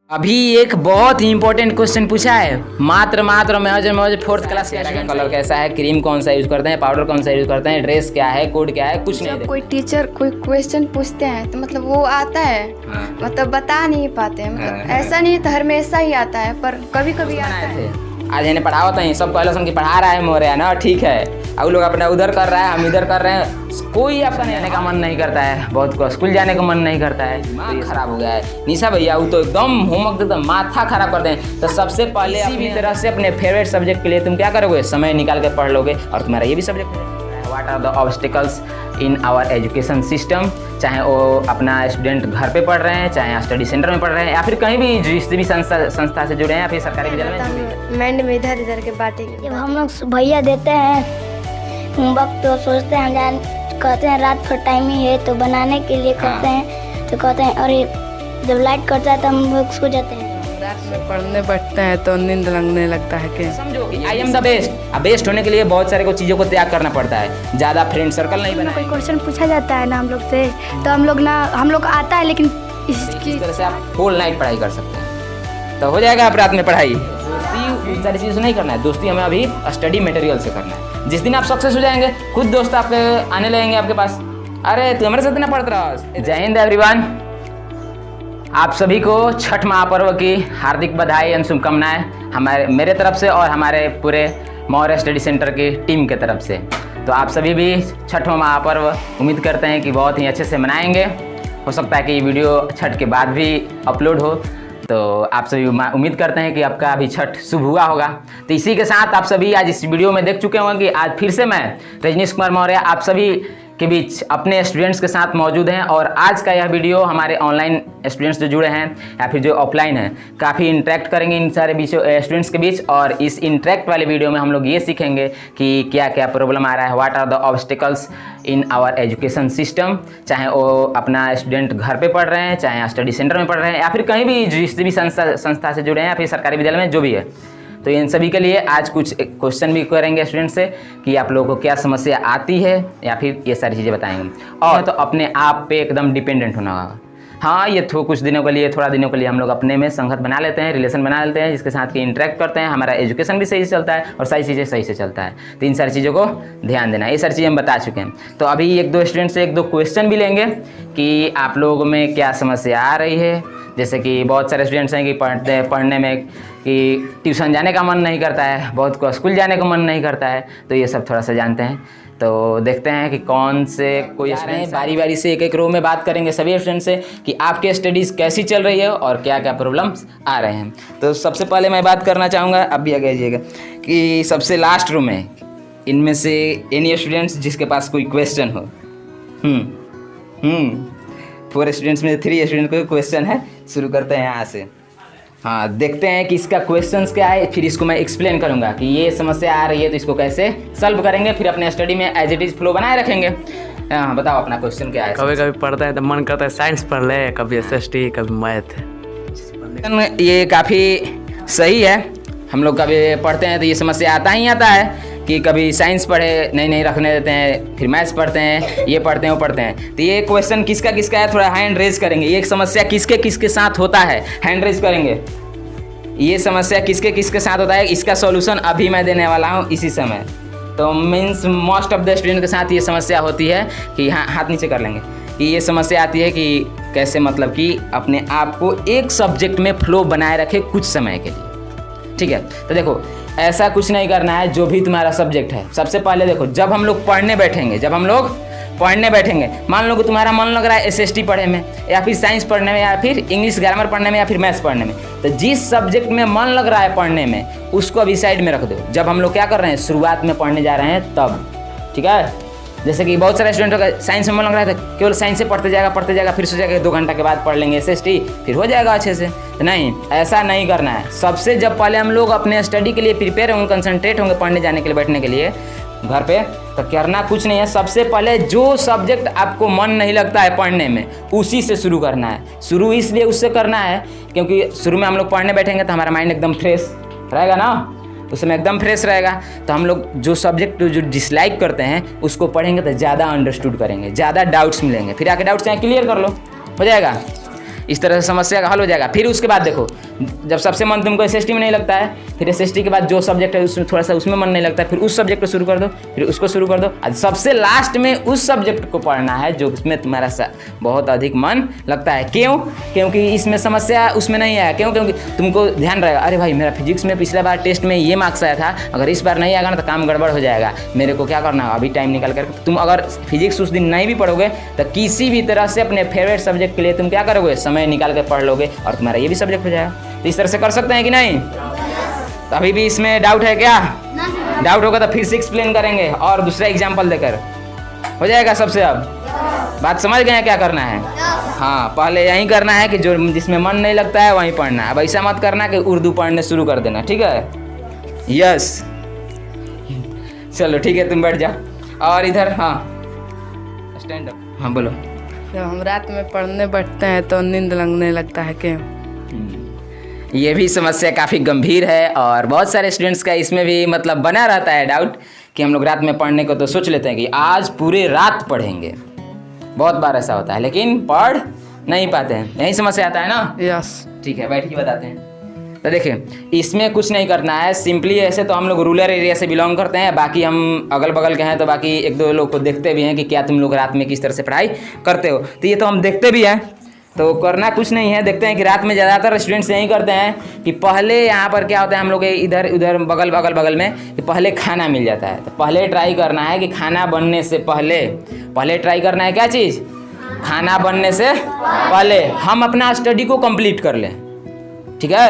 अभी एक बहुत ही इंपॉर्टेंट क्वेश्चन पूछा है। मात्र महज फोर्थ क्लास का कलर कैसा है, क्रीम कौन सा यूज करते हैं, पाउडर कौन सा यूज करते हैं, ड्रेस क्या है, कोड क्या है, कुछ नहीं। जब कोई टीचर कोई क्वेश्चन पूछते हैं तो मतलब वो आता है, मतलब बता नहीं पाते हैं, मतलब ऐसा नहीं तो हमेशा ही आता है, पर कभी कभी आता है। आज इन्हें पढ़ा होता है, सब कहलो कि पढ़ा रहा है मोरे ना, ठीक है। अब लोग अपना उधर कर रहा है, हम इधर कर रहे हैं। कोई आपका जाने का मन नहीं करता है, बहुत को स्कूल जाने का मन नहीं करता है, दिमाग खराब हो गया है। निशा भैया वो तो एकदम होमवर्क एकदम माथा खराब कर दें। तो सबसे पहले किसी भी तरह से अपने फेवरेट सब्जेक्ट के लिए तुम क्या करोगे, समय निकाल के पढ़ लोगे और तुम्हारा ये भी सब्जेक्ट है। What are the obstacles in our education system, चाहे वो अपना स्टूडेंट घर पे पढ़ रहे हैं, चाहे स्टडी सेंटर में पढ़ रहे हैं, या फिर कहीं भी जिस भी संस्था से जुड़े हैं, या फिर सरकारी विद्यालय में माइंड में इधर इधर के बातें। जब हम लोग भैया देते हैं होमवर्क तो सोचते हैं, कहते हैं रात भर टाइम ही है तो बनाने के लिए करते हैं, तो कहते हैं और जब लाइट कटता है तो हम लोग सो जाते हैं। रात में पढ़ने बैठते हैं तो नींद लगने लगता है कि समझो कि आई एम द बेस्ट। अब बेस्ट होने के लिए बहुत सारे को चीज़ों को त्याग करना पड़ता है, ज़्यादा फ्रेंड सर्कल नहीं बना। कोई क्वेश्चन पूछा जाता है ना हम लोग से, तो हम लोग आता है, लेकिन इस तरह से आप होल नाइट पढ़ाई कर सकते हैं, तो हो जाएगा आप रात में पढ़ाई। दोस्ती सारी चीज़ नहीं करना है, दोस्ती हमें अभी स्टडी मटेरियल से करना है। जिस दिन आप सक्सेस हो जाएंगे, खुद दोस्त आपके आने लगेंगे आपके पास, अरे तू हमारे साथ ना पढ़ता रहा। जय हिंद एवरीवन, आप सभी को छठ महापर्व की हार्दिक बधाई एवं शुभकामनाएं मेरे तरफ से और हमारे पूरे मौर्य स्टडी सेंटर की टीम के तरफ से। तो आप सभी भी छठवां महापर्व उम्मीद करते हैं कि बहुत ही अच्छे से मनाएंगे। हो सकता है कि ये वीडियो छठ के बाद भी अपलोड हो, तो आप सभी उम्मीद करते हैं कि आपका अभी छठ शुभ हुआ होगा। तो इसी के साथ आप सभी आज इस वीडियो में देख चुके होंगे कि आज फिर से मैं रजनीश कुमार मौर्य आप सभी के बीच अपने स्टूडेंट्स के साथ मौजूद हैं। और आज का यह वीडियो हमारे ऑनलाइन स्टूडेंट्स जो जुड़े हैं या फिर जो ऑफलाइन हैं, काफ़ी इंटरेक्ट करेंगे इन सारे स्टूडेंट्स के बीच। और इस इंटरेक्ट वाले वीडियो में हम लोग ये सीखेंगे कि क्या क्या प्रॉब्लम आ रहा है, what are the obstacles in our education system, चाहे वो अपना स्टूडेंट घर पे पढ़ रहे हैं, चाहे स्टडी सेंटर में पढ़ रहे हैं, या फिर कहीं भी जिस भी संस्था से जुड़े हैं, या फिर सरकारी विद्यालय में जो भी है। तो इन सभी के लिए आज कुछ क्वेश्चन भी करेंगे स्टूडेंट से कि आप लोगों को क्या समस्या आती है, या फिर ये सारी चीज़ें बताएंगे। और तो अपने आप पे एकदम डिपेंडेंट होना होगा। हाँ, ये कुछ दिनों के लिए, थोड़ा दिनों के लिए हम लोग अपने में संगत बना लेते हैं, रिलेशन बना लेते हैं, जिसके साथ कि इंटरेक्ट करते हैं, हमारा एजुकेशन भी सही से चलता है और सारी चीज़ें सही से चलता है। तो इन सारी चीज़ों को ध्यान देना, ये सारी चीज़ें हम बता चुके हैं। तो अभी एक दो स्टूडेंट से एक दो क्वेश्चन भी लेंगे कि आप लोगों में क्या समस्या आ रही है। जैसे कि बहुत सारे स्टूडेंट्स हैं कि पढ़ने में कि ट्यूशन जाने का मन नहीं करता है, बहुत को स्कूल जाने का मन नहीं करता है। तो ये सब थोड़ा सा जानते हैं, तो देखते हैं कि कौन से कोई स्टूडेंट, बारी बारी से एक एक रो में बात करेंगे सभी स्टूडेंट से कि आपके स्टडीज़ कैसी चल रही है और क्या क्या प्रॉब्लम्स आ रहे हैं। तो सबसे पहले मैं बात करना चाहूँगा, अब भी आगे जाइएगा, कि सबसे लास्ट रो में इनमें से एनी स्टूडेंट्स जिसके पास कोई क्वेश्चन हो। 4 स्टूडेंट्स में 3 स्टूडेंट को क्वेश्चन है। शुरू करते हैं यहाँ से। हाँ, देखते हैं कि इसका क्वेश्चंस क्या है, फिर इसको मैं एक्सप्लेन करूँगा कि ये समस्या आ रही है तो इसको कैसे सॉल्व करेंगे, फिर अपने स्टडी में एज इट इज़ फ्लो बनाए रखेंगे। हाँ, बताओ अपना क्वेश्चन क्या है। कभी कभी पढ़ता है तो मन करता है साइंस पढ़ ले, कभी SST, कभी मैथ। ये काफ़ी सही है, हम लोग कभी पढ़ते हैं तो ये समस्या आता ही आता है कि कभी साइंस पढ़े नहीं रखने देते हैं, फिर मैथ्स पढ़ते हैं, ये पढ़ते हैं वो पढ़ते हैं। तो ये क्वेश्चन किसका किसका है, थोड़ा हैंड रेज करेंगे। ये समस्या किसके किसके साथ होता है, हैंड रेज करेंगे। ये समस्या किसके किसके साथ होता है, इसका सॉल्यूशन अभी मैं देने वाला हूँ इसी समय। तो means most of the student के साथ ये समस्या होती है कि हाँ, हाथ नीचे कर लेंगे, कि ये समस्या आती है कि कैसे, मतलब कि अपने आप को एक सब्जेक्ट में फ्लो बनाए रखे कुछ समय के लिए। ठीक है, तो देखो ऐसा कुछ नहीं करना है, जो भी तुम्हारा सब्जेक्ट है। सबसे पहले देखो, जब हम लोग पढ़ने बैठेंगे, मान लो कि तुम्हारा मन लग रहा है SST पढ़ने में, या फिर साइंस पढ़ने में, या फिर इंग्लिश ग्रामर पढ़ने में, या फिर मैथ्स पढ़ने में। तो जिस सब्जेक्ट में मन लग रहा है पढ़ने में, उसको अभी साइड में रख दो। जब हम लोग क्या कर रहे हैं, शुरुआत में पढ़ने जा रहे हैं तब। ठीक है, जैसे कि बहुत सारे स्टूडेंटों का साइंस में मन लग रहा है तो केवल साइंस से पढ़ते जाएगा, फिर सोचेगा 2 घंटा के बाद पढ़ लेंगे SST, फिर हो जाएगा अच्छे से। तो नहीं, ऐसा नहीं करना है। सबसे जब पहले हम लोग अपने स्टडी के लिए प्रिपेयर होंगे, कंसंट्रेट होंगे पढ़ने जाने के लिए, बैठने के लिए घर पे, तो करना कुछ नहीं है। सबसे पहले जो सब्जेक्ट आपको मन नहीं लगता है पढ़ने में, उसी से शुरू करना है। शुरू इसलिए उससे करना है क्योंकि शुरू में हम लोग पढ़ने बैठेंगे तो हमारा माइंड एकदम फ्रेश रहेगा ना, उस समय एकदम फ्रेश रहेगा। तो हम लोग जो सब्जेक्ट जो डिसलाइक करते हैं उसको पढ़ेंगे तो ज़्यादा अंडरस्टूड करेंगे, ज़्यादा डाउट्स मिलेंगे, फिर आके डाउट्स यहाँ क्लियर कर लो, हो जाएगा। इस तरह से समस्या का हल हो जाएगा। फिर उसके बाद देखो, जब सबसे मन तुमको SST में नहीं लगता है, फिर SST के बाद जो सब्जेक्ट है उसमें थोड़ा सा उसमें मन नहीं लगता है, फिर उस सब्जेक्ट को शुरू कर दो, फिर उसको शुरू कर दो। आज सबसे लास्ट में उस सब्जेक्ट को पढ़ना है जो उसमें तुम्हारा बहुत अधिक मन लगता है। क्यों? क्योंकि इसमें समस्या उसमें नहीं है। क्यों? क्योंकि तुमको ध्यान रहेगा, अरे भाई मेरा फिजिक्स में पिछला बार टेस्ट में ये मार्क्स आया था, अगर इस बार नहीं आएगा ना तो काम गड़बड़ हो जाएगा, मेरे को क्या करना है अभी टाइम निकाल कर। तुम अगर फिजिक्स उस दिन नहीं भी पढ़ोगे तो किसी भी तरह से अपने फेवरेट सब्जेक्ट के लिए तुम क्या करोगे, समय निकाल कर पढ़ लोगे और तुम्हारा ये भी सब्जेक्ट हो जाएगा। तो इस तरह से कर सकते हैं कि नहीं? तो अभी भी इसमें डाउट है क्या? डाउट होगा तो फिर से एक्सप्लेन करेंगे और दूसरा एग्जाम्पल देकर हो जाएगा सबसे। अब बात समझ गए क्या करना है? हाँ, पहले यही करना है कि जो जिसमें मन नहीं लगता है वहीं पढ़ना है। अब ऐसा मत करना कि उर्दू पढ़ने शुरू कर देना, ठीक है? यस, चलो ठीक है, तुम बैठ जाओ। और इधर हाँ, स्टैंड अप। हाँ बोलो। जब हम रात में पढ़ने बैठते हैं तो नींद लगने लगता है क्यों? ये भी समस्या काफ़ी गंभीर है और बहुत सारे स्टूडेंट्स का इसमें भी मतलब बना रहता है डाउट कि हम लोग रात में पढ़ने को तो सोच लेते हैं कि आज पूरे रात पढ़ेंगे, बहुत बार ऐसा होता है, लेकिन पढ़ नहीं पाते हैं। यही समस्या आता है ना? यस। ठीक है, बैठ के बताते हैं। तो देखिए, इसमें कुछ नहीं करना है, सिंपली ऐसे तो हम लोग रूरल एरिया से बिलोंग करते हैं, बाकी हम अगल बगल के हैं तो बाकी एक दो लोग को देखते भी हैं कि क्या तुम लोग रात में किस तरह से पढ़ाई करते हो, तो ये तो हम देखते भी हैं। तो करना कुछ नहीं है, देखते हैं कि रात में ज़्यादातर स्टूडेंट्स यही करते हैं कि पहले यहाँ पर क्या होता है हम लोग इधर उधर बगल में कि पहले खाना मिल जाता है। तो पहले ट्राई करना है कि खाना बनने से पहले ट्राई करना है क्या चीज़? खाना बनने से पहले हम अपना स्टडी को कंप्लीट कर लें, ठीक है?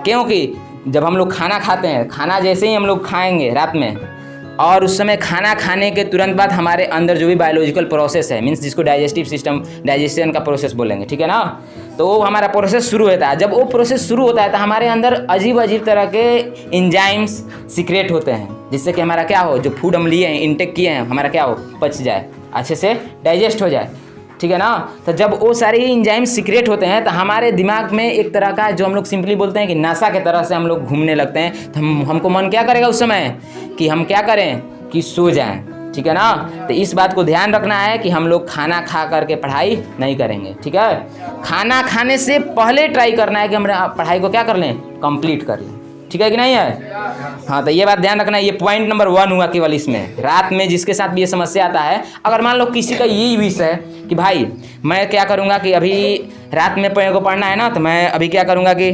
क्योंकि जब हम लोग खाना खाते हैं, खाना जैसे ही हम लोग खाएंगे रात में और उस समय खाना खाने के तुरंत बाद हमारे अंदर जो भी बायोलॉजिकल प्रोसेस है, मीन्स जिसको डाइजेस्टिव सिस्टम, डाइजेशन का प्रोसेस बोलेंगे, ठीक है ना? तो वो हमारा प्रोसेस शुरू होता है। जब वो प्रोसेस शुरू होता है तो हमारे अंदर अजीब अजीब तरह के इंजाइम्स सीक्रेट होते हैं, जिससे कि हमारा क्या हो, जो फूड हम लिए हैं, इंटेक किए हैं, हमारा क्या हो, पच जाए, अच्छे से डाइजेस्ट हो जाए, ठीक है ना? तो जब वो सारे इंजाइम सीक्रेट होते हैं तो हमारे दिमाग में एक तरह का जो हम लोग सिंपली बोलते हैं कि नशा के तरह से हम लोग घूमने लगते हैं। तो हमको मन क्या करेगा उस समय कि हम क्या करें कि सो जाएं, ठीक है ना? तो इस बात को ध्यान रखना है कि हम लोग खाना खा करके पढ़ाई नहीं करेंगे, ठीक है? खाना खाने से पहले ट्राई करना है कि हम पढ़ाई को क्या कर लें, कंप्लीट कर लें, ठीक है कि नहीं है? हाँ, तो ये बात ध्यान रखना है। ये पॉइंट नंबर 1 हुआ केवल इसमें। रात में जिसके साथ भी ये समस्या आता है, अगर मान लो किसी का यही विश है कि भाई मैं क्या करूँगा कि अभी रात में को पढ़ना है ना, तो मैं अभी क्या करूँगा कि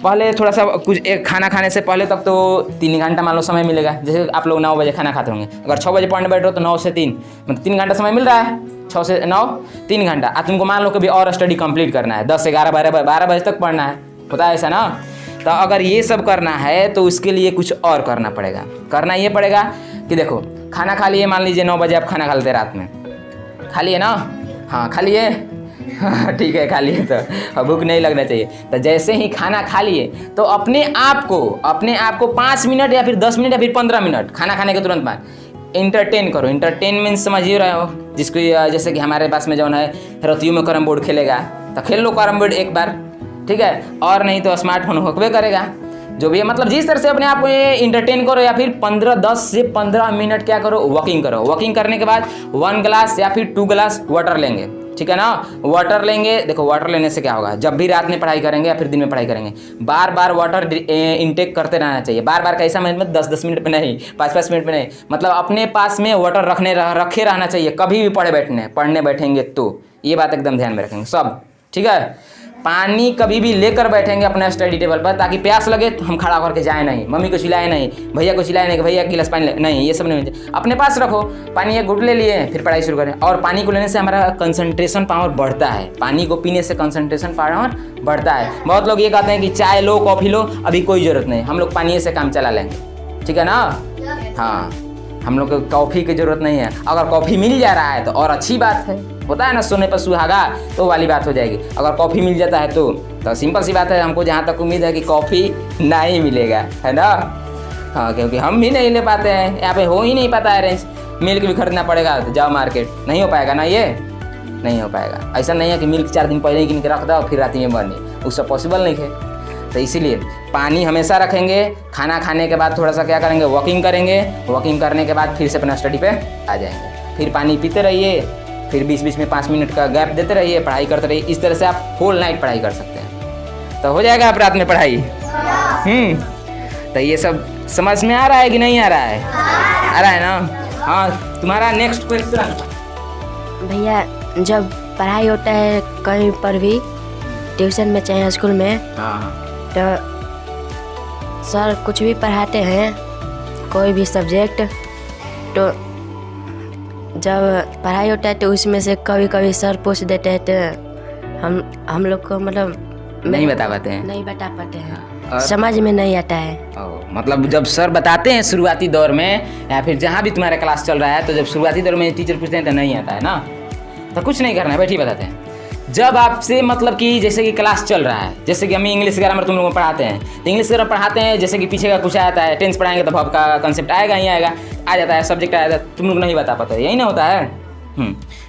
पहले थोड़ा सा कुछ एक खाना खाने से पहले तक तो 3 घंटा मान लो समय मिलेगा। जैसे आप लोग 9 बजे खाना खाते होंगे, अगर 6 बजे पढ़ने बैठ रहे हो तो 9 से 3 मतलब 3 घंटा समय मिल रहा है। 6 से 9 3 घंटा। अब तुमको मान लो कभी और स्टडी कंप्लीट करना है, 10 11 12 बजे तक पढ़ना है, होता है ऐसा ना? तो अगर ये सब करना है तो उसके लिए कुछ और करना पड़ेगा। करना ये पड़ेगा कि देखो, खाना खा लिए, मान लीजिए 9 बजे आप खाना खा लेते रात में, खा लिए ना? हाँ, खा लिए। ठीक है, खा लिए तो भूख नहीं लगना चाहिए। तो जैसे ही खाना खा लिए तो अपने आप को 5 मिनट या फिर 10 मिनट या फिर 15 मिनट खाना खाने के तुरंत बाद इंटरटेन करो। इंटरटेनमेंट समझ ही रहे हो, जिसको जैसे कि हमारे पास में जो है रतियों में कैरम बोर्ड खेलेगा तो खेल लो कैरम बोर्ड एक बार, ठीक है? और नहीं तो स्मार्टफोन होकबे करेगा, जो भी है। मतलब जिस तरह से अपने आप को इंटरटेन करो, या फिर 10 से 15 मिनट क्या करो, वॉकिंग करो। वॉकिंग करने के बाद 1 गिलास या फिर 2 गिलास वाटर लेंगे, ठीक है ना? वाटर लेंगे। देखो, वाटर लेने से क्या होगा, जब भी रात में पढ़ाई करेंगे या फिर दिन में पढ़ाई करेंगे, बार बार वाटर इंटेक करते रहना चाहिए। बार बार कैसा मतलब 10-10 मिनट पे नहीं, 5-5 मिनट पे नहीं, मतलब अपने पास में वाटर रखे रहना चाहिए कभी भी पढ़ने बैठेंगे तो। ये बात एकदम ध्यान में रखेंगे सब, ठीक है? पानी कभी भी लेकर बैठेंगे अपने स्टडी टेबल पर, ताकि प्यास लगे तो हम खड़ा करके जाए नहीं, मम्मी को चिल्लाए नहीं, भैया को चिल्लाए नहीं कि भैया 1 गिलास पानी नहीं, ये सब नहीं होना चाहिए। अपने पास रखो, पानी एक घुट ले लिए, फिर पढ़ाई शुरू करें। और पानी को लेने से हमारा कंसंट्रेशन पावर बढ़ता है। पानी को पीने से कंसंट्रेशन पावर बढ़ता है। बहुत लोग ये कहते हैं कि चाय लो, कॉफ़ी लो, अभी कोई ज़रूरत नहीं, हम लोग पानी से काम चला लेंगे, ठीक है ना? हाँ, हम लोग को कॉफ़ी की ज़रूरत नहीं है। अगर कॉफ़ी मिल जा रहा है तो और अच्छी बात है, होता है ना, सोने पर सुहागा, तो वाली बात हो जाएगी। अगर कॉफ़ी मिल जाता है तो सिंपल सी बात है, हमको जहाँ तक उम्मीद है कि कॉफ़ी नहीं मिलेगा, है ना? हाँ, क्योंकि हम भी नहीं ले पाते हैं, यहाँ पे हो ही नहीं पाता है अरेंज। मिल्क भी खरीदना पड़ेगा तो जाओ मार्केट, नहीं हो पाएगा ना, ये नहीं हो पाएगा। ऐसा नहीं है कि मिल्क 4 दिन पहले ही किन के रख दो फिर रात में बनी, उससे पॉसिबल नहीं है। तो इसीलिए पानी हमेशा रखेंगे। खाना खाने के बाद थोड़ा सा क्या करेंगे, वॉकिंग करेंगे। वॉकिंग करने के बाद फिर से अपना स्टडी पे आ जाएंगे। फिर पानी पीते रहिए, फिर बीच बीच में 5 मिनट का गैप देते रहिए, पढ़ाई करते रहिए। इस तरह से आप होल नाइट पढ़ाई कर सकते हैं। तो हो जाएगा आप रात में पढ़ाई। तो ये सब समझ में आ रहा है कि नहीं आ रहा है? आ रहा है ना? हाँ, तुम्हारा नेक्स्ट क्वेश्चन। भैया जब पढ़ाई होता है कहीं पर भी, ट्यूशन में चाहे स्कूल में, तो सर कुछ भी पढ़ाते हैं, कोई भी सब्जेक्ट, तो जब पढ़ाई होता है तो उसमें से कभी कभी सर पूछ देते हैं, तो हम लोग को मतलब नहीं बता पाते हैं। नहीं बता पाते हैं, समझ में नहीं आता है। मतलब जब सर बताते हैं शुरुआती दौर में, या फिर जहाँ भी तुम्हारा क्लास चल रहा है, तो जब शुरुआती दौर में टीचर पूछते हैं तो नहीं आता है ना, तो कुछ नहीं करना है, बैठिए बताते हैं। जब आपसे मतलब कि जैसे कि क्लास चल रहा है, जैसे कि हम इंग्लिश ग्रामर तुम लोगों को पढ़ाते हैं, तो इंग्लिश ग्रामर पढ़ाते हैं, जैसे कि पीछे का कुछ आता है, टेंस पढ़ाएंगे तो वर्ब का कंसेप्ट आएगा ही आएगा, आ जाता है, सब्जेक्ट आया था, तुम लोग नहीं बता पाते, यही ना होता है।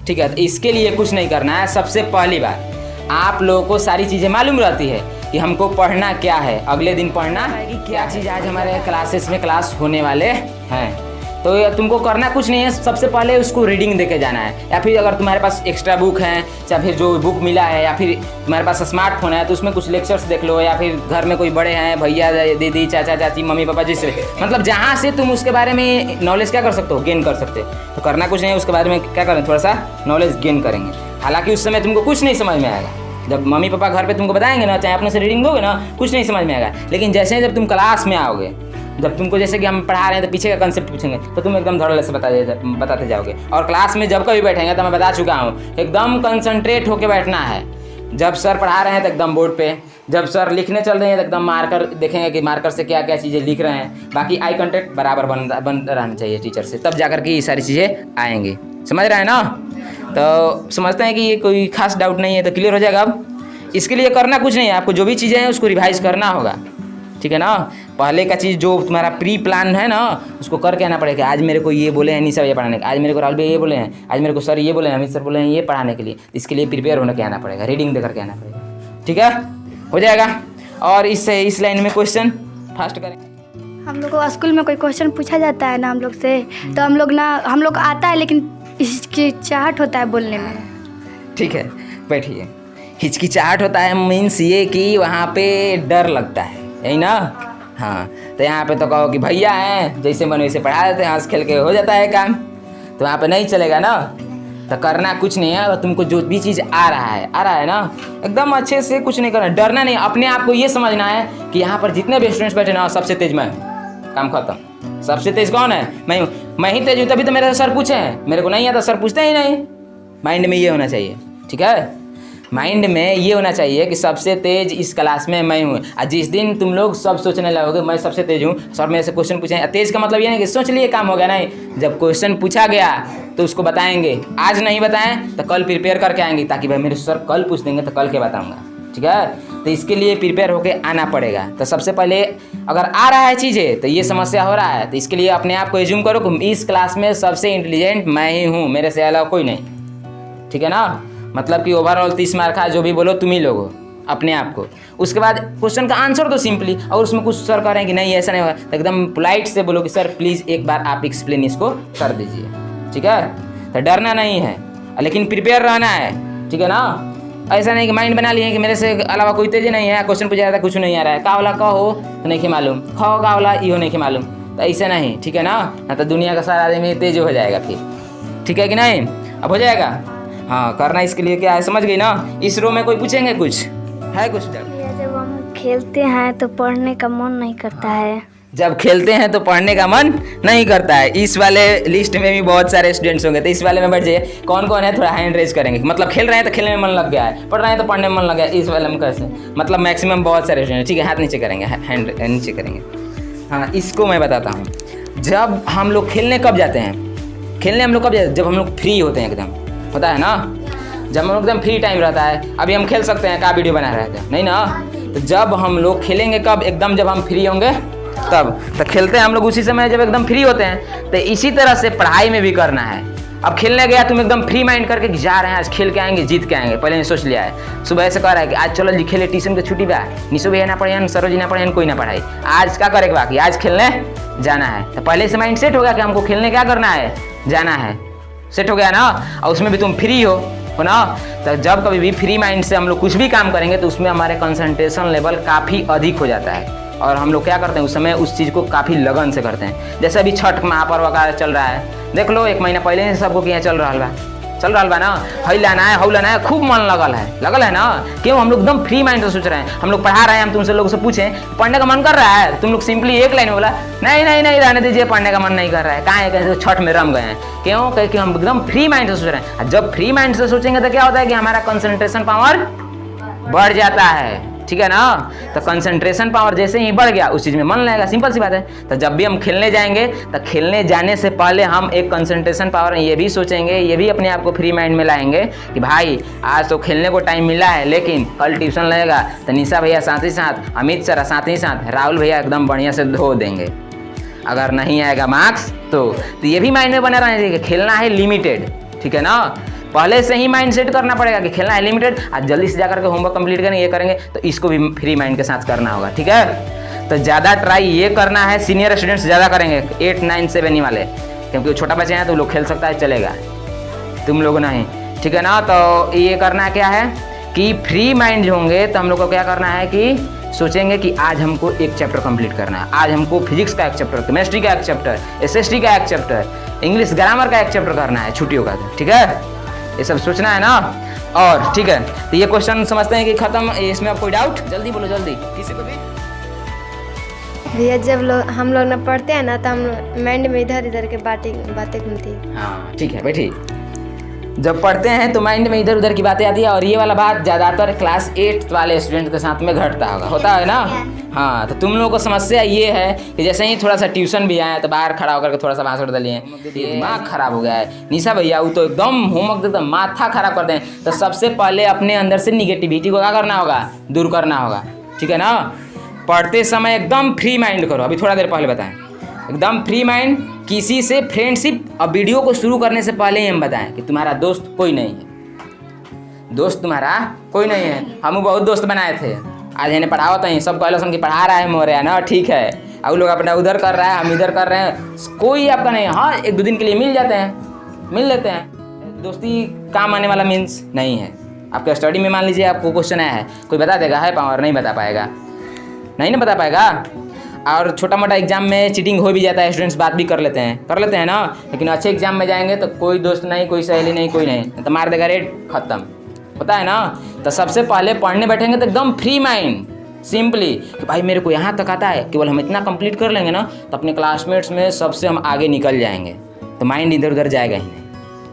ठीक है, तो इसके लिए कुछ नहीं करना है। सबसे पहली बात, आप लोगों को सारी चीज़ें मालूम रहती है कि हमको पढ़ना क्या है, अगले दिन पढ़ना है कि क्या चीज़ आज हमारे क्लासेस में क्लास होने वाले हैं। तो तुमको करना कुछ नहीं है, सबसे पहले उसको रीडिंग देके जाना है, या फिर अगर तुम्हारे पास एक्स्ट्रा बुक है, या फिर जो बुक मिला है, या फिर तुम्हारे पास स्मार्टफोन है तो उसमें कुछ लेक्चर्स देख लो, या फिर घर में कोई बड़े हैं, भैया दीदी चाचा चाची मम्मी पापा, जिससे मतलब जहाँ से तुम उसके बारे में नॉलेज क्या कर सकते हो, गेन कर सकते हो। तो करना कुछ नहीं है, उसके बारे में क्या करें, थोड़ा सा नॉलेज गेन करेंगे। हालांकि उस समय तुमको कुछ नहीं समझ में आएगा, जब मम्मी पापा घर पे तुमको बताएंगे ना, चाहे अपने से रीडिंग दोगे ना, कुछ नहीं समझ में आएगा। लेकिन जैसे ही जब तुम क्लास में आओगे, जब तुमको जैसे कि हम पढ़ा रहे हैं तो पीछे का कंसेप्ट पूछेंगे तो तुम एकदम धड़ल्ले से बताते जाओगे। और क्लास में जब कभी बैठेंगे तो मैं बता चुका हूँ, एकदम कंसंट्रेट होकर बैठना है। जब सर पढ़ा रहे हैं तो एकदम बोर्ड पे, जब सर लिखने चल रहे हैं तो एकदम मार्कर देखेंगे कि मार्कर से क्या क्या चीज़ें लिख रहे हैं। बाकी आई कॉन्टेक्ट बराबर बन रहना चाहिए टीचर से, तब जाकर के ये सारी चीज़ें आएंगी। समझ रहे हैं ना? तो समझते हैं कि ये कोई खास डाउट नहीं है, तो क्लियर हो जाएगा। अब इसके लिए करना कुछ नहीं है, आपको जो भी चीज़ें हैं उसको रिवाइज करना होगा, ठीक है ना। पहले का चीज़ जो तुम्हारा प्री प्लान है ना, उसको करके आना पड़ेगा। आज मेरे को ये बोले हैं निशा ये पढ़ाने के, आज मेरे को राहुल भाई ये बोले हैं, आज मेरे को सर ये बोले हैं, अमित सर बोले हैं ये पढ़ाने के लिए। इसके लिए प्रिपेयर होने के आना पड़ेगा, रीडिंग दे करके आना पड़ेगा, ठीक है, हो जाएगा। और इस लाइन में क्वेश्चन फास्ट करेंगे। हम लोग को स्कूल में कोई क्वेश्चन पूछा जाता है ना हम लोग से, तो हम लोग आता है, लेकिन हिचकिचाहट होता है बोलने में। ठीक है, बैठिए। हिचकिचाहट होता है मीन्स ये कि वहाँ पे डर लगता है, यही ना। हाँ, तो यहाँ पे तो कहो कि भैया हैं, जैसे मन वैसे पढ़ा देते हैं, हंस खेल के हो जाता है काम, तो वहाँ पे नहीं चलेगा ना। तो करना कुछ नहीं है, अगर तुमको जो भी चीज़ आ रहा है ना, एकदम अच्छे से कुछ नहीं करना, डरना नहीं। अपने आप को ये समझना है कि यहाँ पर जितने भी स्टूडेंट्स बैठे ना, सबसे तेज मैं हूँ, काम खत्म। सबसे तेज कौन है? मैं हूँ, मैं ही तेज हूँ, तभी तो मेरे सर पूछे हैं। मेरे को नहीं आता, सर पूछते ही नहीं। माइंड में ये होना चाहिए, ठीक है, माइंड में ये होना चाहिए कि सबसे तेज इस क्लास में मैं हूँ। और जिस दिन तुम लोग सब सोचने लगोगे मैं सबसे तेज हूँ, सर मेरे से क्वेश्चन पूछे, तेज का मतलब ये नहीं कि सोच लिए काम हो गया, नहीं। जब क्वेश्चन पूछा गया तो उसको बताएंगे, आज नहीं बताएं तो कल प्रिपेयर करके आएंगे, ताकि भाई मेरे सर कल पूछ देंगे तो कल के बताऊँगा, ठीक है। तो इसके लिए प्रिपेयर होकर आना पड़ेगा। तो सबसे पहले अगर आ रहा है चीज़ें, तो ये समस्या हो रहा है, तो इसके लिए अपने आप को एज्यूम करो कि इस क्लास में सबसे इंटेलिजेंट मैं ही हूँ, मेरे से अलावा कोई नहीं, ठीक है ना। मतलब कि ओवरऑल 30 मार्क का जो भी बोलो तुम ही लोगो अपने आप को। उसके बाद क्वेश्चन का आंसर दो सिंपली, और उसमें कुछ सर कह रहे हैं कि नहीं ऐसा नहीं होगा, तो एकदम पोलाइट से बोलो कि सर प्लीज़ एक बार आप एक्सप्लेन इसको कर दीजिए, ठीक है। तो डरना नहीं है, लेकिन प्रिपेयर रहना है, ठीक है ना। ऐसा नहीं कि माइंड बना लिए कि मेरे से अलावा कोई तेज नहीं है, क्वेश्चन पूछा जाता है कुछ नहीं आ रहा है, का वाला कहो तो नहीं मालूम, खाओ का वाला इहो नहीं मालूम, तो ऐसे नहीं, ठीक है ना तो दुनिया का सारा आदमी तेज हो जाएगा फिर, ठीक है कि नहीं। अब हो जाएगा। हाँ, करना इसके लिए क्या है समझ गई ना। इस रो में कोई पूछेंगे कुछ है कुछ डर? जब हम खेलते हैं तो पढ़ने का मन नहीं करता है। जब खेलते हैं तो पढ़ने का मन नहीं करता है। इस वाले लिस्ट में भी बहुत सारे स्टूडेंट्स होंगे, तो इस वाले में बैठ जाइए। कौन कौन है, थोड़ा हैंड रेज करेंगे। मतलब खेल रहे हैं तो खेलने में मन लग गया है, पढ़ रहे हैं तो पढ़ने में मन लग गया है। इस वाले में कैसे, मतलब मैक्सिमम बहुत सारे स्टूडेंट, ठीक है, हाथ नीचे करेंगे, हैंड नीचे करेंगे। हाँ, इसको मैं बताता हूँ। जब हम लोग खेलने कब जाते हैं, खेलने हम लोग कब जाते हैं, जब हम लोग फ्री होते हैं, एकदम होता है ना, जब हम लोग एकदम फ्री टाइम रहता है। अभी हम खेल सकते हैं, क्या वीडियो बना रहे थे, नहीं ना। तो जब हम लोग खेलेंगे कब, एकदम जब हम फ्री होंगे तब। तो खेलते हैं हम लोग उसी समय जब एकदम फ्री होते हैं। तो इसी तरह से पढ़ाई में भी करना है। अब खेलने गया तुम एकदम फ्री माइंड करके जा रहे हैं, आज खेल के आएंगे, जीत के आएंगे, पहले ने सोच लिया है। सुबह से कह रहा है कि आज चलो जी खेले, ट्यूशन की छुट्टी बा, निशो भैया ना पढ़े, सरोजी ना पढ़े, कोई ना पढ़ाई, आज क्या करे बाकी, आज खेलने जाना है। तो पहले से माइंड सेट होगा कि हमको खेलने क्या करना है, जाना है। सेट हो गया ना, और उसमें भी तुम फ्री हो ना। तो जब कभी भी फ्री माइंड से हम लोग कुछ भी काम करेंगे तो उसमें हमारे कंसंट्रेशन लेवल काफ़ी अधिक हो जाता है, और हम लोग क्या करते हैं उस समय उस चीज़ को काफ़ी लगन से करते हैं। जैसे अभी छठ महापर्व का चल रहा है, देख लो 1 महीना पहले ही सबको यहाँ चल रहा बा ना, हई लाना है, हऊ लाना है, खूब मन लगल है ना। क्यों? हम लोग एकदम फ्री माइंड से सोच रहे हैं, हम लोग पढ़ा रहे हैं, हम तुमसे लोगों से पूछें पढ़ने का मन कर रहा है, तुम लोग सिंपली एक लाइन में बोला नहीं रहने दीजिए, पढ़ने का मन नहीं कर रहा है, कहाँ है, कैसे छठ में रम गए हैं। क्यों? क्योंकि हम एकदम फ्री माइंड से सोच रहे हैं। जब फ्री माइंड से सोचेंगे तो क्या होता है कि हमारा कंसंट्रेशन पावर बढ़ जाता है, ठीक है ना। तो कंसंट्रेशन पावर जैसे ही बढ़ गया उस चीज़ में मन लगेगा, सिंपल सी बात है। तो जब भी हम खेलने जाएंगे तो खेलने जाने से पहले हम एक कंसंट्रेशन पावर ये भी सोचेंगे, ये भी अपने आप को फ्री माइंड में लाएंगे कि भाई आज तो खेलने को टाइम मिला है, लेकिन कल ट्यूशन लगेगा तो निशा भैया साथ ही साथ, अमित सर साथ ही साथ, राहुल भैया एकदम बढ़िया से धो देंगे। अगर नहीं आएगा मार्क्स तो ये भी माइंड में बना रहना चाहिए कि खेलना है लिमिटेड, ठीक है ना। पहले से ही माइंड सेट करना पड़ेगा कि खेलना है लिमिटेड, आज जल्दी से जाकर के होमवर्क कंप्लीट करेंगे, ये करेंगे, तो इसको भी फ्री माइंड के साथ करना होगा, ठीक है। तो ज़्यादा ट्राई ये करना है, सीनियर स्टूडेंट्स ज़्यादा करेंगे 8, 9, 7 वाले, क्योंकि छोटा बच्चे हैं तो लोग खेल सकता है, चलेगा, तुम लोग नहीं, ठीक है ना। तो ये करना क्या है कि फ्री माइंड होंगे तो हम लोग को क्या करना है कि सोचेंगे कि आज हमको एक चैप्टर कंप्लीट करना है, आज हमको फिजिक्स का एक चैप्टर, केमिस्ट्री का एक चैप्टर, एसएसटी का एक चैप्टर, इंग्लिश ग्रामर का एक चैप्टर करना है छुट्टियों का, ठीक है। ये सब सोचना है ना। और ठीक है, तो ये क्वेश्चन समझते हैं कि खत्म, इसमें आप कोई डाउट? जल्दी बोलो, जल्दी, किसी को भी। भैया जब हम लोग ना पढ़ते हैं ना तो हम माइंड में इधर उधर के बातें घूमती है। हाँ ठीक है बैठी। जब पढ़ते हैं तो माइंड में इधर उधर की बातें आती है, और ये वाला बात ज़्यादातर क्लास 8 वाले स्टूडेंट के साथ में घटता होता है ना। हाँ, तो तुम लोगों को समस्या ये है कि जैसे ही थोड़ा सा ट्यूशन भी आया तो बाहर खड़ा होकर के थोड़ा सा भाषण डालिए, दिमाग खराब हो गया है। निशा भैया वो तो एकदम होमवर्क एकदम माथा खराब कर दें, तो सबसे पहले अपने अंदर से निगेटिविटी को क्या करना होगा? दूर करना होगा, ठीक है ना। पढ़ते समय एकदम फ्री माइंड करो, अभी थोड़ा देर पहले बताएं, एकदम फ्री माइंड। किसी से फ्रेंडशिप, अब वीडियो को शुरू करने से पहले ही हम बताएं कि तुम्हारा दोस्त कोई नहीं है, दोस्त तुम्हारा कोई नहीं है। हम बहुत दोस्त बनाए थे, आज इन्हें पढ़ावत हैं, सब कहलो कि पढ़ा रहा है मोरे ना, ठीक है, अब लोग अपना उधर कर रहा है, हम इधर कर रहे हैं, कोई आपका नहीं। हाँ 1-2 दिन के लिए मिल जाते हैं, मिल लेते हैं, दोस्ती काम आने वाला मीन्स नहीं है। आपके स्टडी में मान लीजिए आपको क्वेश्चन आया है, कोई बता देगा है पावर? नहीं बता पाएगा, नहीं ना बता पाएगा। और छोटा मोटा एग्जाम में चीटिंग हो भी जाता है, स्टूडेंट्स बात भी कर लेते हैं ना, लेकिन अच्छे एग्जाम में जाएंगे तो कोई दोस्त नहीं, कोई सहेली नहीं, कोई नहीं, तो मार देगा रेड, खत्म, होता है ना। तो सबसे पहले पढ़ने बैठेंगे तो एकदम फ्री माइंड, सिंपली कि भाई मेरे को यहाँ तक आता है, केवल हम इतना कंप्लीट कर लेंगे ना तो अपने क्लासमेट्स में सबसे हम आगे निकल जाएंगे, तो माइंड इधर उधर जाएगा ही नहीं।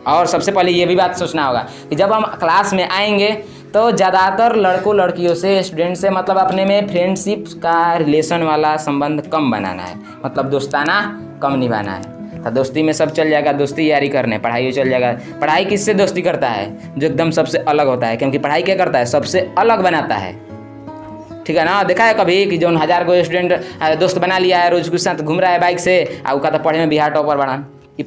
और सबसे पहले ये भी बात सोचना होगा कि जब हम क्लास में आएंगे तो ज़्यादातर लड़कों लड़कियों से, स्टूडेंट से, मतलब अपने में फ्रेंडशिप का रिलेशन वाला संबंध कम बनाना है, मतलब दोस्ताना कम निभाना है। तो दोस्ती में सब चल जाएगा, दोस्ती यारी करने, पढ़ाई चल जाएगा। पढ़ाई किससे दोस्ती करता है? जो एकदम सबसे अलग होता है, क्योंकि पढ़ाई क्या करता है? सबसे अलग बनाता है, ठीक है ना। देखा है कभी कि जो 1000 को स्टूडेंट दोस्त बना लिया है, रोज के साथ घूम रहा है बाइक से, और कहता पढ़े में बिहार टॉपर बना,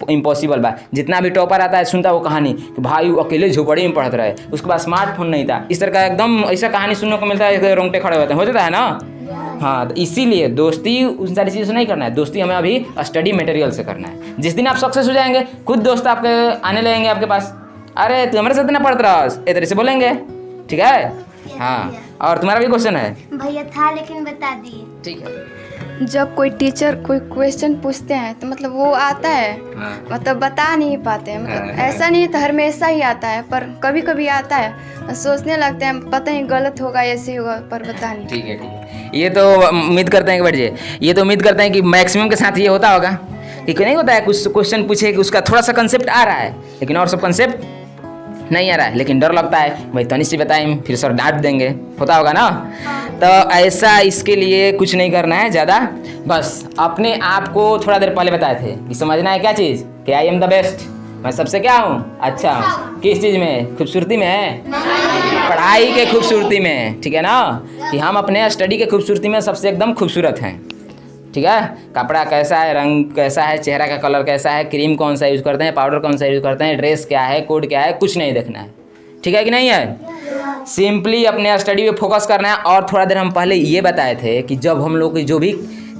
इम्पॉसिबल बा। जितना भी टॉपर आता है सुनता वो कहानी कि भाई वो अकेले झोपड़ी में पढ़ते रहे, उसके बाद स्मार्टफोन नहीं था, इस तरह का एकदम ऐसा कहानी सुनने को मिलता है, रोंगटे खड़े होते हैं, हो जाता है ना। हाँ, तो इसीलिए दोस्ती उन सारी चीज़ों से नहीं करना है, दोस्ती हमें अभी स्टडी मटेरियल से करना है। जिस दिन आप सक्सेस हो जाएंगे खुद दोस्त आपके आने लगेंगे आपके पास, अरे तू हमारे साथ इतना पढ़ता रहा, इस तरह से बोलेंगे, ठीक है। हाँ, और तुम्हारा भी क्वेश्चन है? भैया था लेकिन बता दिए। ठीक है। जब कोई टीचर कोई क्वेश्चन पूछते हैं तो मतलब वो आता है, मतलब बता नहीं पाते हैं, मतलब ऐसा नहीं तो हमेशा ही आता है, पर कभी कभी आता है, सोचने लगते हैं पता नहीं गलत होगा ऐसे होगा, पर बता नहीं। ठीक है। ये तो उम्मीद करते हैं कि बैठिए, ये तो उम्मीद करते हैं कि मैक्सिमम के साथ ये होता होगा कि नहीं होता है, कुछ क्वेश्चन पूछे कि उसका थोड़ा सा कंसेप्ट आ रहा है लेकिन और सब कंसेप्ट नहीं आ रहा है, लेकिन डर लगता है भाई तनिक से बताएं फिर सर डांट देंगे, होता होगा ना। तो ऐसा इसके लिए कुछ नहीं करना है ज़्यादा, बस अपने आप को थोड़ा देर पहले बताए थे कि समझना है क्या चीज़, कि आई एम द बेस्ट, मैं सबसे क्या हूँ अच्छा हूँ। किस चीज़ में? खूबसूरती में है, पढ़ाई के खूबसूरती में, ठीक है ना, कि हम अपने स्टडी के खूबसूरती में सबसे एकदम खूबसूरत हैं, ठीक है। कपड़ा कैसा है, रंग कैसा है, चेहरा का कलर कैसा है, क्रीम कौन सा यूज़ करते हैं, पाउडर कौन सा यूज़ करते हैं, ड्रेस क्या है, कोड क्या है, कुछ नहीं देखना है, ठीक है कि नहीं है। सिंपली अपने स्टडी पे फोकस करना है। और थोड़ा देर हम पहले ये बताए थे कि जब हम लोग की जो भी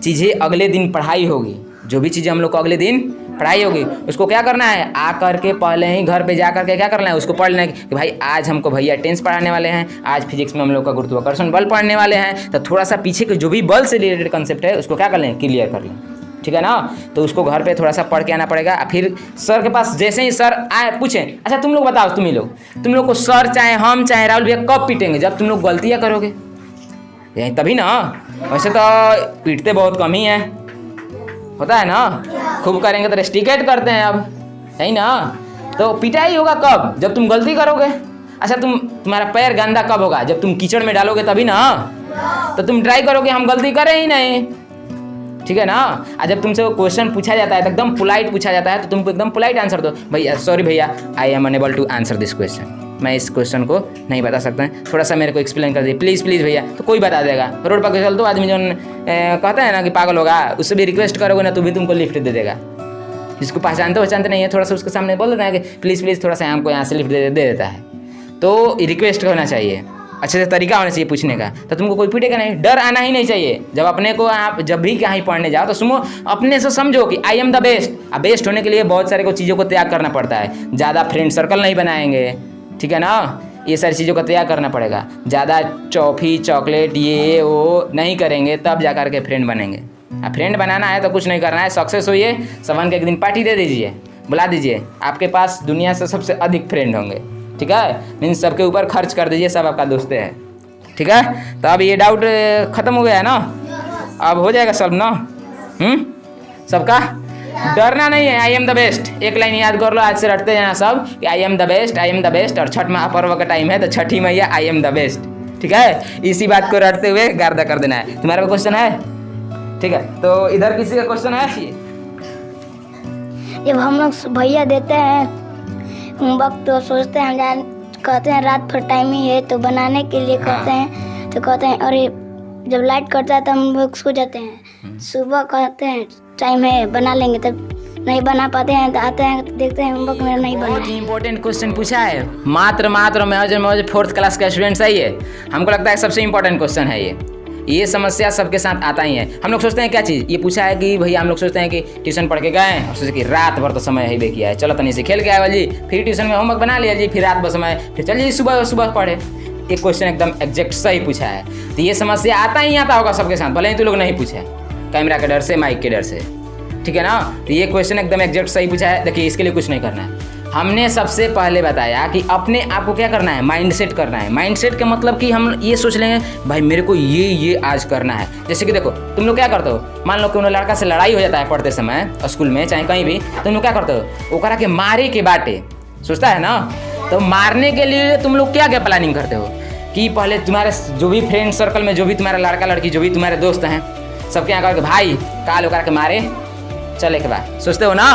चीज़ें अगले दिन पढ़ाई होगी, जो भी चीज़ें हम लोग को अगले दिन पढ़ाई होगी, उसको क्या करना है, आ करके पहले ही घर पे जा करके क्या करना है, उसको पढ़ लेना है कि भाई आज हमको भैया टेंस पढ़ाने वाले हैं, आज फिजिक्स में हम लोग का गुरुत्वाकर्षण बल पढ़ने वाले हैं, तो थोड़ा सा पीछे के जो भी बल से रिलेटेड कंसेप्ट है उसको क्या कर लें, क्लियर कर लें, ठीक है ना। तो उसको घर पे थोड़ा सा पढ़ के आना पड़ेगा। फिर सर के पास जैसे ही सर आए पूछें, अच्छा तुम लोग बताओ, तुम लोग को सर चाहे हम चाहे राहुल भैया कब पीटेंगे, जब तुम लोग गलतियाँ करोगे, यही तभी ना। वैसे तो पीटते बहुत कम ही हैं, होता है ना, खूब करेंगे तो रेस्टिकेट करते हैं अब, यही ना। तो पिटाई होगा कब, जब तुम गलती करोगे। अच्छा तुम्हारा पैर गंदा कब होगा, जब तुम कीचड़ में डालोगे तभी ना। तो तुम ट्राई करोगे हम गलती करें ही नहीं, ठीक है ना। और जब तुमसे वो क्वेश्चन पूछा जाता है तो एकदम पोलाइट पूछा जाता है, तो तुम एकदम पोलाइट आंसर दो, भैया सॉरी भैया I am unable to answer this question, मैं इस क्वेश्चन को नहीं बता सकता है, थोड़ा सा मेरे को एक्सप्लेन कर दीजिए प्लीज़ प्लीज़ भैया। तो कोई बता देगा। रोड पर चल दो आदमी जो कहता है ना कि पागल होगा, उससे भी रिक्वेस्ट करोगे ना तो भी तुमको लिफ्ट दे देगा। जिसको पहचानते नहीं है थोड़ा सा उसके सामने बोल देता है कि प्लीज़ प्लीज़ थोड़ा सा हमको यहाँ से लिफ्ट दे देता है। तो रिक्वेस्ट होना चाहिए, अच्छे से तरीका होना चाहिए पूछने का, तो तुमको कोई पीटेगा नहीं, डर आना ही नहीं चाहिए। जब अपने को आप जब भी कहीं पढ़ने जाओ तो सुनो अपने से समझो कि आई एम द बेस्ट। अब बेस्ट होने के लिए बहुत सारे को चीज़ों को त्याग करना पड़ता है, ज़्यादा फ्रेंड सर्कल नहीं बनाएंगे, ठीक है ना, ये सारी चीज़ों का त्याग करना पड़ेगा। ज़्यादा टॉफ़ी चॉकलेट ये वो नहीं करेंगे तब जा कर के फ्रेंड बनेंगे। अब फ्रेंड बनाना है तो कुछ नहीं करना है, सक्सेस होइए, सबन के एक दिन पार्टी दे दीजिए, बुला दीजिए, आपके पास दुनिया से सबसे अधिक फ्रेंड होंगे, ठीक है। मीन्स सबके ऊपर खर्च कर दीजिए, सब आपका दोस्त है, ठीक है। तो अब ये डाउट ख़त्म हो गया है ना, अब हो जाएगा सब ना, सबका डरना नहीं है। आई एम द बेस्ट एक लाइन याद कर लो, आज से रटते जाना सब कि I am the best, I am the best. और छठ महापर्व का टाइम है तो छठी मैया आई एम द बेस्ट, ठीक है। इसी बात को रटते हुए गार्दा कर देना है। तुम्हारा क्वेश्चन है, ठीक है। तो इधर किसी का क्वेश्चन है? जब हम लोग भैया देते हैं होमवर्क तो सोचते हैं जान, कहते हैं रात भर टाइम ही है तो बनाने के लिए कहते हैं, तो कहते हैं और जब लाइट कटता है तो हम लोग सो जाते हैं। सुबह कहते हैं टाइम है बना लेंगे, तब नहीं बना पाते हैं तो आते हैं तो देखते हैं होमवर्क मेरा नहीं बना। बहुत ही इंपॉर्टेंट क्वेश्चन पूछा है, मात्र मैं 4th क्लास का स्टूडेंट सही है। हमको लगता है सबसे इंपॉर्टेंट क्वेश्चन है ये समस्या सबके साथ आता ही है। हम लोग सोचते हैं क्या चीज़, ये पूछा है कि भैया हम लोग सोचते हैं कि ट्यूशन पढ़ के गए और सोचे कि रात भर तो समय ही किया है, चलो तनी से खेल के आया जी, फिर ट्यूशन में होमवर्क बना लिया जी, फिर रात भर समय, फिर चलिए सुबह पढ़े। एक क्वेश्चन एकदम एग्जैक्ट सही पूछा है। तो ये समस्या आता होगा सबके साथ, भले ही तो लोग नहीं पूछे, कैमरा के डर से, माइक के डर से, ठीक है ना। तो ये क्वेश्चन एकदम एग्जैक्ट सही पूछा है। देखिए इसके लिए कुछ नहीं करना है, हमने सबसे पहले बताया कि अपने आप को क्या करना है, माइंड सेट करना है। माइंड सेट का मतलब कि हम ये सोच लेंगे भाई मेरे को ये आज करना है। जैसे कि देखो तुम लोग क्या करते हो, मान लो कि उन लड़का से लड़ाई हो जाता है पढ़ते समय स्कूल में चाहे कहीं भी, तो तुम लोग क्या करते हो, ओकरा के मारे के बाटे सोचता है ना। तो मारने के लिए तुम लोग क्या प्लानिंग करते हो कि पहले तुम्हारे जो भी फ्रेंड सर्कल में जो भी तुम्हारा लड़का लड़की जो भी तुम्हारे दोस्त हैं सबके यहाँ करके भाई काल ओकरा के मारे चले के बाद सोचते हो ना।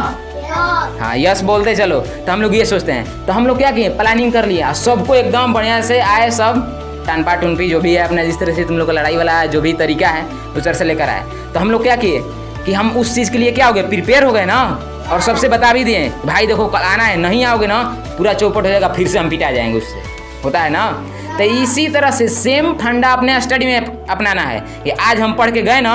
हाँ यस बोलते चलो, तो हम लोग ये सोचते हैं। तो हम लोग क्या किए, प्लानिंग कर लिया, सबको एकदम बढ़िया से आए, सब टनपा टुनपी जो भी है अपना जिस तरह से तुम लोग का लड़ाई वाला है जो भी तरीका है उस तरह से लेकर आए। तो हम लोग क्या किए कि हम उस चीज़ के लिए क्या हो गए, प्रिपेयर हो गए ना, और सबसे बता भी दिए भाई देखो कल आना है, नहीं आओगे ना पूरा चौपट हो जाएगा, फिर से हम पिटा जाएंगे उससे, होता है ना। तो इसी तरह से सेम फंडा अपने स्टडी में अपनाना है कि आज हम पढ़ के गए ना,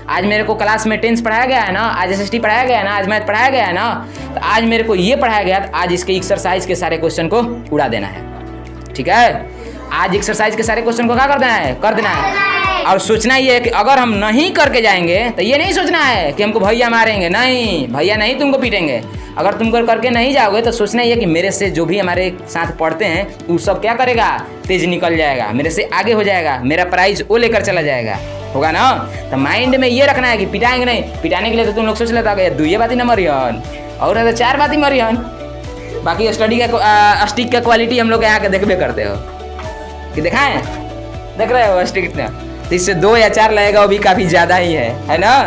आज मेरे को क्लास में टेंस पढ़ाया गया है ना, आज SST पढ़ाया गया है ना, आज मैथ पढ़ाया गया है ना, तो आज मेरे को ये पढ़ाया गया, तो आज इसके एक्सरसाइज के सारे क्वेश्चन को उड़ा देना है, ठीक है। आज एक्सरसाइज के सारे क्वेश्चन को क्या कर देना है। और सोचना ये है कि अगर हम नहीं करके जाएंगे तो ये नहीं सोचना है कि हमको भैया मारेंगे, नहीं भैया नहीं तुमको पीटेंगे। अगर तुम करके नहीं जाओगे तो सोचना ये कि मेरे से जो भी हमारे साथ पढ़ते हैं वो सब क्या करेगा, तेज निकल जाएगा, मेरे से आगे हो जाएगा, मेरा प्राइज वो लेकर चला जाएगा, होगा ना। तो माइंड में ये रखना है कि पिटाएंगे नहीं, पिटाने के लिए तो तुम लोग सोच लेता हो दो ये बात ही ना मरियन और तो 4 बात ही मरियन। बाकी स्टडी का स्टिक का क्वालिटी हम लोग यहाँ के देखबे करते हो कि दिखाएं, देख रहे हो स्टिक कितना, तो इससे 2 या 4 लगेगा वो भी काफ़ी ज़्यादा ही है ना।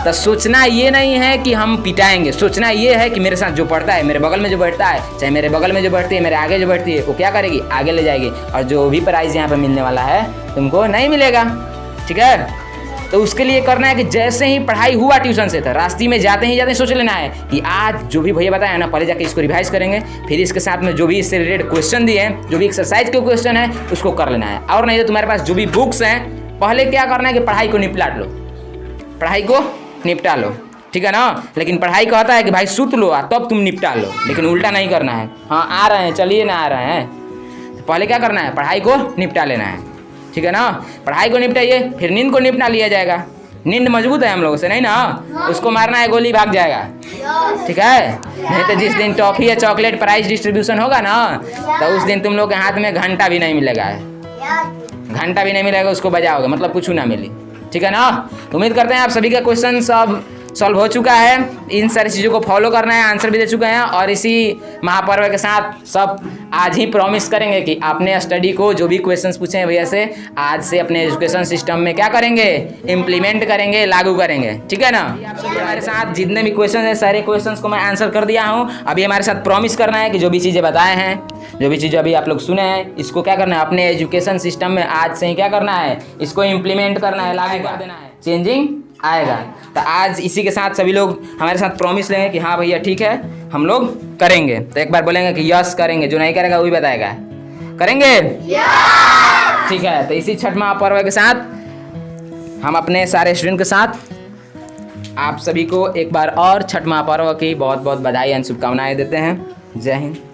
तो सोचना ये नहीं है कि हम पिटाएंगे, सोचना ये है कि मेरे साथ जो पढ़ता है, मेरे बगल में जो बैठता है, चाहे मेरे बगल में जो बैठती है, मेरे आगे जो बैठती है, वो क्या करेगी, आगे ले जाएगी, और जो भी प्राइज़ यहाँ पे मिलने वाला है तुमको नहीं मिलेगा, ठीक है। तो उसके लिए करना है कि जैसे ही पढ़ाई हुआ ट्यूशन से, तो रास्ते में जाते ही सोच लेना है कि आज जो भी भैया बताया ना पहले जाके इसको रिवाइज करेंगे, फिर इसके साथ में जो भी इससे रिलेटेड क्वेश्चन दिए हैं, जो भी एक्सरसाइज के क्वेश्चन है उसको कर लेना है। और नहीं तो तुम्हारे पास जो भी बुक्स हैं, पहले क्या करना है कि पढ़ाई को निपटा लो, ठीक है ना। लेकिन पढ़ाई कहता है कि भाई सुत लो तब तुम निपटा लो, लेकिन उल्टा नहीं करना है। हाँ आ रहे हैं, चलिए ना आ रहे हैं, तो पहले क्या करना है, पढ़ाई को निपटा लेना है, ठीक है ना। पढ़ाई को निपटाइए, फिर नींद को निपटा लिया जाएगा। नींद मजबूत है हम लोगों से, नहीं ना, उसको मारना है गोली भाग जाएगा, ठीक है। नहीं तो जिस दिन टॉफी या चॉकलेट प्राइज डिस्ट्रीब्यूशन होगा ना, तो उस दिन तुम लोग के हाथ में घंटा भी नहीं मिलेगा, घंटा भी नहीं मिलेगा, उसको बजाओगे मतलब कुछ ना मिली, ठीक है ना। उम्मीद करते हैं आप सभी का क्वेश्चन सब सॉल्व हो चुका है। इन सारी चीज़ों को फॉलो करना है, आंसर भी दे चुके हैं, और इसी महापर्व के साथ सब आज ही प्रॉमिस करेंगे कि अपने स्टडी को जो भी क्वेश्चंस पूछे हैं भैया से, आज से अपने एजुकेशन सिस्टम में क्या करेंगे, इम्प्लीमेंट करेंगे, लागू करेंगे, ठीक है ना। आप सब हमारे साथ जितने भी क्वेश्चन हैं सारे क्वेश्चंस को मैं आंसर कर दिया हूँ। अभी हमारे साथ प्रॉमिस करना है कि जो भी चीज़ें बताए हैं, जो भी चीज़ें अभी आप लोग सुने हैं, इसको क्या करना है, अपने एजुकेशन सिस्टम में आज से ही क्या करना है, इसको इम्प्लीमेंट करना है, लागू कर देना है, चेंजिंग आएगा। तो आज इसी के साथ सभी लोग हमारे साथ प्रॉमिस लेंगे कि हाँ भैया ठीक है हम लोग करेंगे। तो एक बार बोलेंगे कि यस करेंगे, जो नहीं करेगा वही बताएगा करेंगे, ठीक है। तो इसी छठ महापर्व के साथ हम अपने सारे स्टूडेंट के साथ आप सभी को एक बार और छठ महापर्व की बहुत बहुत बधाई एंड शुभकामनाएं देते हैं। जय हिंद।